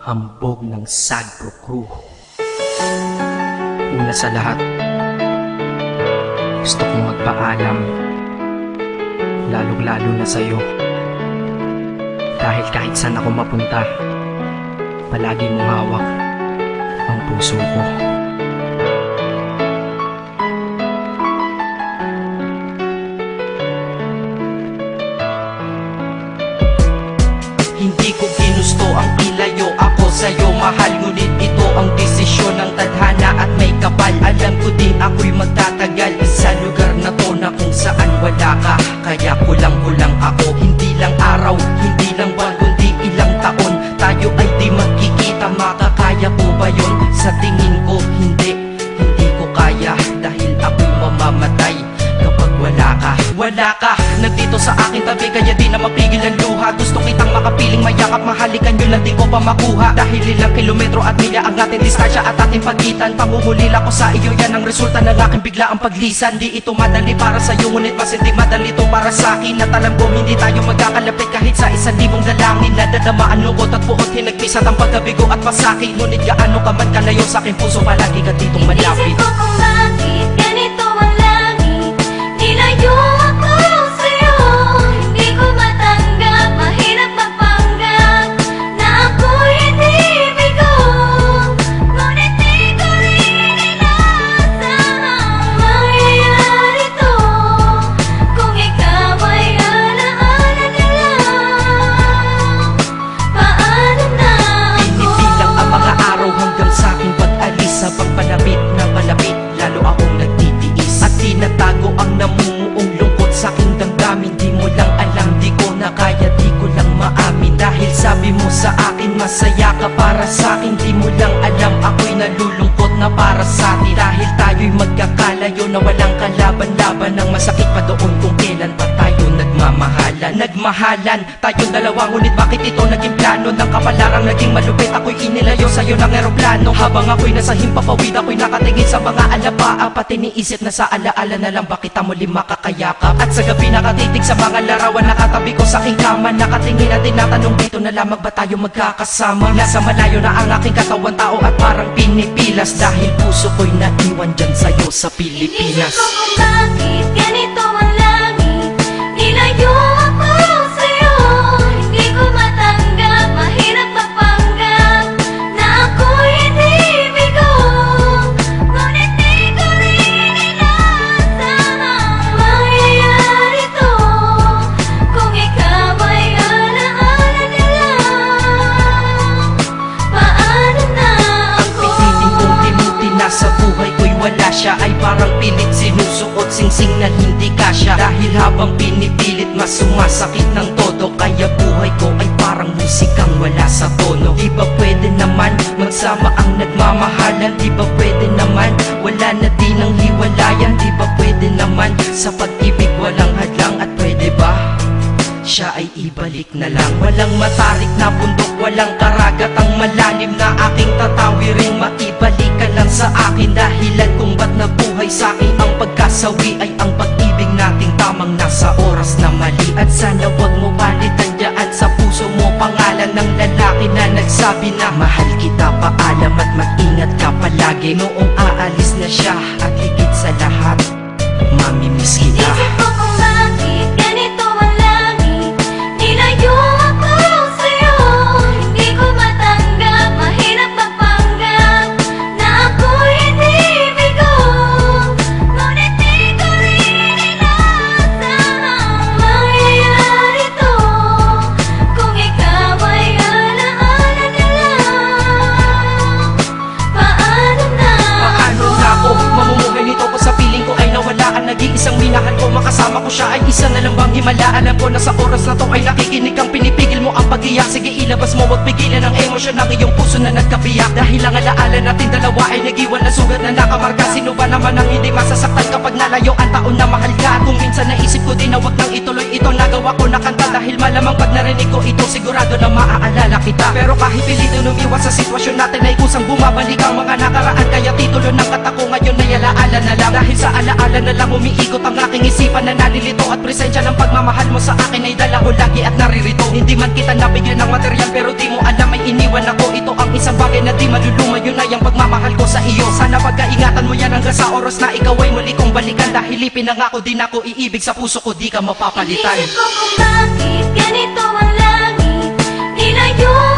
hambog ng Sagpro Crew. Una sa lahat, gusto kong magpaalam, lalong-lalo na sa'yo. Dahil kahit saan ako mapunta, palagi mong hawak ang puso ko. Hindi ko ginusto ang ilayo ako sa'yo, mahal. Ngunit ito ang desisyon ng tadhana at may kapal. Alam ko din ako'y magtatagal sa lugar na to na kung saan wala ka. Kaya kulang-kulang ako, hindi lang araw, hindi lang buwan, kundi ilang taon. Tayo ay di magkikita, makakaya ko ba yun? Sa tingin ko hindi ko kaya. Dahil ako'y mamamatay kapag wala ka. Wala ka, nandito sa aking tabi, kaya di na mapigil ang luha. Gusto kitang makapiling, mayakap, mahalikan yun lang di ko pa makuha. Dahil ilang kilometro at milya ang ating distansya at ating pagitan. Pangungulila ko sa iyo, yan ang resulta ng aking biglaang paglisan. Di ito madali para sa'yo, ngunit mas hindi madali ito para sa'kin. At alam ko hindi tayo magkakalapit kahit sa 1,000 dalangin. Nadadama ang lungkot at buot, hinagpisat ang pagkabigo at pasakit. Ngunit gaano ka man kalayo sa aking puso, palagi ka ditong malapit. Inisip ko kung bakit ganito ang langit, nilayo ako sa'yo. Hindi ko matanggap, mahirap magpanggap na ako'y hindi bigo. Ngunit di ko rin inaasahang mangyayari to. Kung ikaw ay alaala na lang, paano na ako? Pinipilang ang mga araw hanggang sa aking pag-alis. Sa pagpalapit na palapit, lalo akong nagtitiis. At tinatago ang namumuong lungkot sa aking damdamin. Di mo lang alam, di ko na kaya, di ko lang maamin. Dahil sabi mo sa akin, masaya ka para sa akin. Di mo lang alam, ako'y nalulungkot na para sa atin. Dahil tayo'y magkakalayo na walang kalaban-laban. Ang masakit pa doon kung kailan pa tayo nagmamahalan. Nagmahalan tayong dalawa, ngunit bakit ito naging plano? Ng kapalarang naging malupit, ako'y inilayo sa'yo ng eroplano. Habang ako'y nasa himpapawid, ako'y nakatingin sa mga alapaa. Pati niisip na sa alaala na lang bakit muli makakayakap. At sa gabi nakatitig sa mga larawan, nakatabi ko sa aking kama. Nakatingin at tinatanong, dito na lamang ba tayo magkakasama? Nasa malayo na ang aking katawan, tao at parang pinipilas. Dahil puso ko'y naiwan dyan sa'yo sa Pilipinas. Inisip ko kung bakit ganito ang langit, nilayo ako sa'yo. Hindi ko matanggap, mahirap magpanggap na ako'y hindi bigo. Ngunit di ko rin inaasahang mangyayari to. Kung ikaw ay alaala na lang, paano na ako? Piniling kong limutin na sa buhay ko'y wala siya, ay parang pilit sinusuot, singsing na hindi kasya. Dahil habang pinipilit, mas sumasakit ng todo. Kaya buhay ko ay parang musikang wala sa tono. Di ba pwede naman magsama ang nagmamahalan? Di ba pwede naman wala na din ang hiwalayan? Di ba pwede naman sa pag-ibig walang hadlang? At pwede ba siya ay ibalik na lang? Walang matarik na bundok, walang karagat ang malalim na aking tatawirin. Maibalik ka lang sa akin, dahilan kung ba't nabuhay sa akin ang pagkasawi ay ang pag-ibig nating tamang nasa oras na mali. At sana wag mo palitan dyan sa puso mo pangalan ng lalaki na nagsabi na mahal kita, paalam at mag-ingat ka palagi. Noong aalis na siya at higit sa lahat, mamimiss kita. Inisip ko kung bakit ganito ang langit, nilayo ako sa'yo. Hindi ko matanggap, mahirap magpanggap na ako'y hindi bigo. Ngunit di ko rin inaasahang mangyayari to. Kung ikaw ay alaala na lang, paano na Paano na ako mamumuhay nito ko sa piling ko ay nawala ang nag-iisang minahal ko? Makasama ko siya ay isa na lang bang himala? Alam ko na sa oras na to ay nakikinig kang pinipigil mo ang pag-iyak. Sige ilabas mo, wag pigilan ang emosyon ng iyong puso na nagkabiyak. Dahil ang alaala natin dalawa ay nag-iwan na sugat na nakamarka. Sino ba naman ang hindi masasaktan kapag nalayo ang taon na mahal ka? Kung minsan naisip ko din na wag nang ituloy ito, nagawa ko na kanta. Dahil malamang pag narinig ko ito, sigurado na maaalala kita. Pero kahit pilito umiwas sa sitwasyon natin ay kusang bumabalik ang mga nakaraan. Kaya titulo ng kata ko ngayon ay alaala na lang. Dahil sa alaala na lang umiikot ang aking isipan na nalilito. At presensya ng pagmamahal mo sa akin ay dala ko lagi at naririto. Hindi man kita nabigyan ng material, pero di mo alam ay iniwan ako. Ito ang ang isang bagay na di maluluma, yun ay ang pagmamahal ko sa iyo. Sana pagkaingatan mo yan hanggang sa oras na ikaw ay muli kong balikan. Dahil ipinangako din ako iibig sa puso ko, di ka mapapalitan. Inisip ko kung bakit ganito ang langit. Nilayo